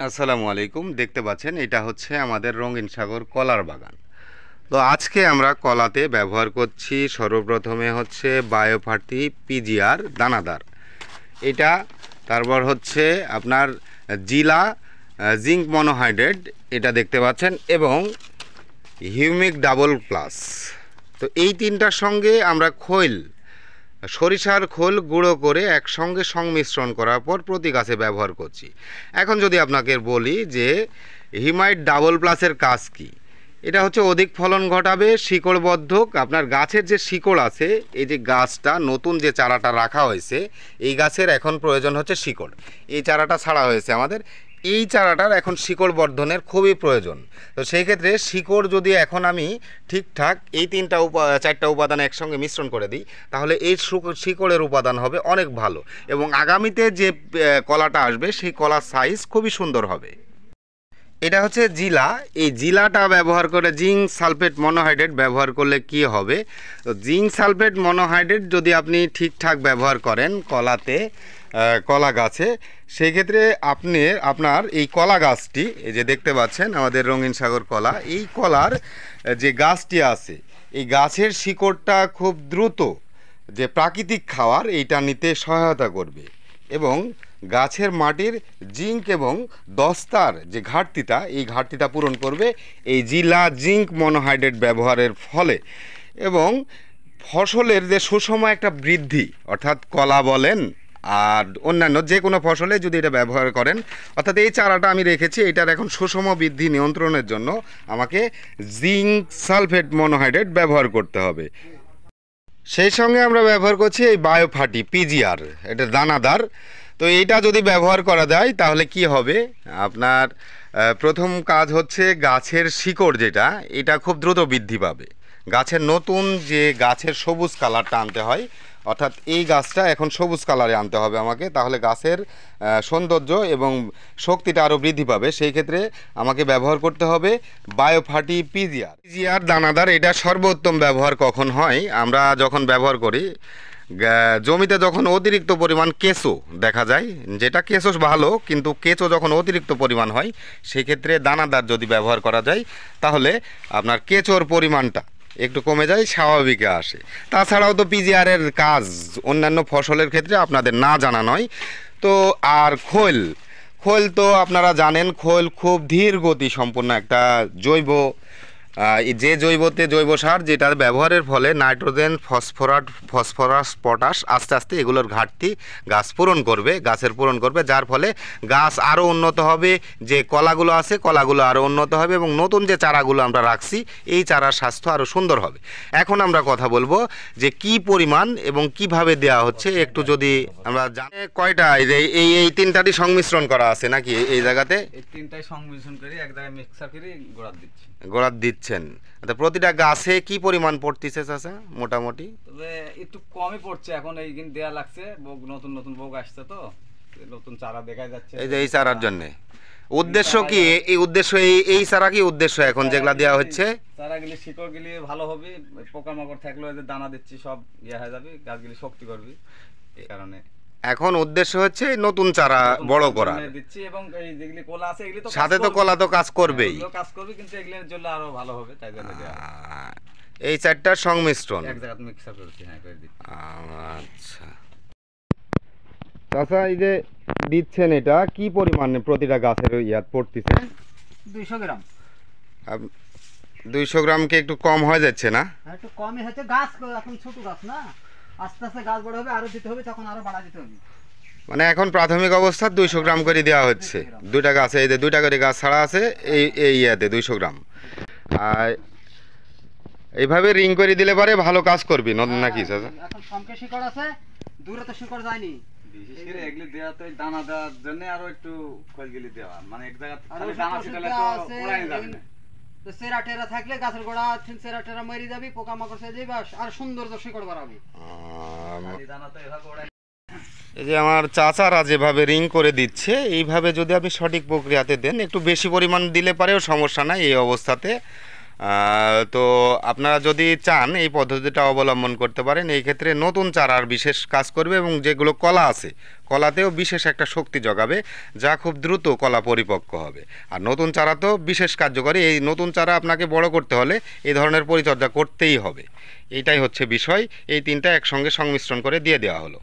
আসসালামু আলাইকুম। দেখতে পাচ্ছেন এটা হচ্ছে আমাদের রঙিন সাগর কলার বাগান। তো আজকে আমরা কলাতে ব্যবহার করছি সর্বপ্রথমে হচ্ছে বায়োফার্টি পিজিআর দানাদার, এটা। তারপর হচ্ছে আপনার জিলা জিঙ্ক মনোহাইড্রেট, এটা দেখতে পাচ্ছেন, এবং হিউমিক ডাবল প্লাস। তো এই তিনটার সঙ্গে আমরা সরিষার খোল গুঁড়ো করে একসঙ্গে সংমিশ্রণ করার পর প্রতি গাছে ব্যবহার করছি। এখন যদি আপনাকে বলি যে হিমাইট ডাবল প্লাসের কাজ কি, এটা হচ্ছে অধিক ফলন ঘটাবে, শিকড়বর্ধক। আপনার গাছের যে শিকড় আছে, এই যে গাছটা নতুন যে চারাটা রাখা হয়েছে, এই গাছের এখন প্রয়োজন হচ্ছে শিকড়। এই চারাটা ছাড়া হয়েছে আমাদের, এই চারাটার এখন শিকড় বর্ধনের খুবই প্রয়োজন। তো সেই ক্ষেত্রে শিকড় যদি এখন আমি ঠিকঠাক এই চারটা উপাদান একসঙ্গে মিশ্রণ করে দিই, তাহলে এই শিকড়ের উপাদান হবে অনেক ভালো, এবং আগামীতে যে কলাটা আসবে সেই কলার সাইজ খুবই সুন্দর হবে। এটা হচ্ছে জিলা। এই জিলাটা ব্যবহার করে জিঙ্ক সালফেট মনোহাইড্রেট ব্যবহার করলে কি হবে, তো জিঙ্ক সালফেট মনোহাইড্রেট যদি আপনি ঠিকঠাক ব্যবহার করেন কলাতে, কলা গাছে, সেই ক্ষেত্রে আপনার এই কলা গাছটি, এই যে দেখতে পাচ্ছেন আমাদের রঙিন সাগর কলা, এই কলার যে গাছটি আছে, এই গাছের শিকড়টা খুব দ্রুত যে প্রাকৃতিক খাবার এইটা নিতে সহায়তা করবে, এবং গাছের মাটির জিঙ্ক এবং দস্তার যে ঘাটতিটা, এই ঘাটতিটা পূরণ করবে এই জিলা জিঙ্ক মনোহাইড্রেট ব্যবহারের ফলে। এবং ফসলের যে সুষম একটা বৃদ্ধি, অর্থাৎ কলা বলেন আর অন্যান্য যে কোনো ফসলে যদি এটা ব্যবহার করেন, অর্থাৎ এই চারাটা আমি রেখেছি, এটার এখন সুষম বৃদ্ধি নিয়ন্ত্রণের জন্য আমাকে জিঙ্ক সালফেট মনোহাইড্রেট ব্যবহার করতে হবে। সেই সঙ্গে আমরা ব্যবহার করছি এই বায়োফার্টি পিজিআর, এটা দানাদার। তো এইটা যদি ব্যবহার করা যায় তাহলে কি হবে, আপনার প্রথম কাজ হচ্ছে গাছের শিকড় যেটা, এটা খুব দ্রুত বৃদ্ধি পাবে। গাছের নতুন যে গাছের সবুজ কালারটা আনতে হয়, অর্থাৎ এই গাছটা এখন সবুজ কালারে আনতে হবে আমাকে, তাহলে গাছের সৌন্দর্য এবং শক্তিটা আরও বৃদ্ধি পাবে। সেই ক্ষেত্রে আমাকে ব্যবহার করতে হবে বায়োফার্টি পিজিআর দানাদার। এটা সর্বোত্তম ব্যবহার কখন হয়, আমরা যখন ব্যবহার করি জমিতে যখন অতিরিক্ত পরিমাণ কেঁচো দেখা যায়, যেটা কেঁচো ভালো, কিন্তু কেঁচো যখন অতিরিক্ত পরিমাণ হয়, সেই ক্ষেত্রে দানাদার যদি ব্যবহার করা যায় তাহলে আপনার কেঁচোর পরিমাণটা একটু কমে যায়, স্বাভাবিকে আসে। তাছাড়াও তো পিজিআরের কাজ অন্যান্য ফসলের ক্ষেত্রে আপনাদের না জানা নয়। তো আর খোল তো আপনারা জানেন, খোল খুব ধীর গতি সম্পন্ন একটা জৈব সার, যেটা ব্যবহারের ফলে নাইট্রোজেন, ফসফরাস, পটাশ আস্তে আস্তে এগুলোর ঘাটতি গাছের পূরণ করবে, যার ফলে গাছ আরও উন্নত হবে। যে কলাগুলো আছে, কলাগুলো আরও উন্নত হবে, এবং নতুন যে চারাগুলো আমরা রাখছি, এই চারার স্বাস্থ্য আরও সুন্দর হবে। এখন আমরা কথা বলবো যে কি পরিমাণ এবং কিভাবে দেওয়া হচ্ছে, একটু যদি আমরা জানি। কয়টা এই তিনটারই সংমিশ্রণ করা আছে নাকি এই জায়গাতে? এই তিনটাই সংমিশ্রণ করে এক জায়গায় মিক্সার করে গোড়াত দিচ্ছেন। প্রতিটা গাছে কি পরিমাণ পড়তেছে চাচা মোটামুটি? তবে একটু কমই পড়ছে, এখন এই দিন দেয়া লাগছে, নতুন নতুন বোক আসছে, তো নতুন চারা দেখা যাচ্ছে। এই যে এই চারার জন্য উদ্দেশ্য কি, এই চারা কি উদ্দেশ্য এখন যেগুলা দেওয়া হচ্ছে? চারাগুলি শিকড়গুলি ভালো হবে, পোকামাকড় থাকলেও যে দানা দিচ্ছি সব হয়ে যাবে, গাছগুলি শক্তি করবে, এই কারণে এখন উদ্দেশ্য হচ্ছে নতুন চারা বড় করা দিচ্ছি। এবং এই যেগুলি কলা আছে, এগুলি তো সাথে তো কলা তো কাজ করবেই, কিন্তু এগুলোর জন্য আরো ভালো হবে, তাই জন্য এই চারটার সংমিশ্রণ এক জায়গায় মিক্সার করছি। হ্যাঁ, করে দিচ্ছি। আচ্ছা চাচা, এই যে দিচ্ছেন, এটা কি পরিমাণে প্রতিটা গাছের ইয়াত পড়তেছে? 200 গ্রাম। 200 গ্রাম কি একটু কম হয়ে যাচ্ছে না? একটু কমই হচ্ছে, গাছ এখন ছোট গাছ না, আস্তে আস্তে গাছ বড় হবে, আরো দিতে হবে, তখন আরো বাড়া দিতে হবে। মানে এখন প্রাথমিক অবস্থা 200 গ্রাম করে দেওয়া হচ্ছে। দুইটা গাছে, এই যে দুইটা করে গাছ ছাড়া আছে, এই ইয়াতে 200 গ্রাম। আর এইভাবে রিং করে দিলে পারে ভালো কাজ করবি নাকি চাচা? এখন সমকে শিকড় আছে, দূরে তো শিকড় যায়নি, বিশেষ করে এগুলি দেওয়া তো দানা দেওয়ার জন্য আরো একটু খোলগুলি দেওয়া, মানে এক জায়গা খালি দানা ছিটালে তো পুরাই যাবে না। তো সেরা টেরা থাকলে গাছের গোড়া সেরা টেরা মরে যাবে, পোকামাকড় সেরে যাবে, আর সৌন্দর্য শিকড় বাড়াবে। দানা তো এভাবে ওড়াই। এই যে আমার চাচারা যেভাবে রিং করে দিচ্ছে, এইভাবে যদি আপনি সঠিক প্রক্রিয়াতে দেন, একটু বেশি পরিমাণ দিলে পারেও সমস্যা নাই এই অবস্থাতে। তো আপনারা যদি চান এই পদ্ধতিটা অবলম্বন করতে পারেন, এই ক্ষেত্রে নতুন চারার বিশেষ কাজ করবে এবং যেগুলো কলা আছে কলাতেও বিশেষ একটা শক্তি জোগাবে, যা খুব দ্রুত কলা পরিপক্ক হবে। আর নতুন চারা তো বিশেষ কার্যকরী, এই নতুন চারা আপনাকে বড় করতে হলে এই ধরনের পরিচর্যা করতেই হবে। এইটাই হচ্ছে বিষয়, এই তিনটা একসঙ্গে সংমিশ্রণ করে দিয়ে দেওয়া হলো।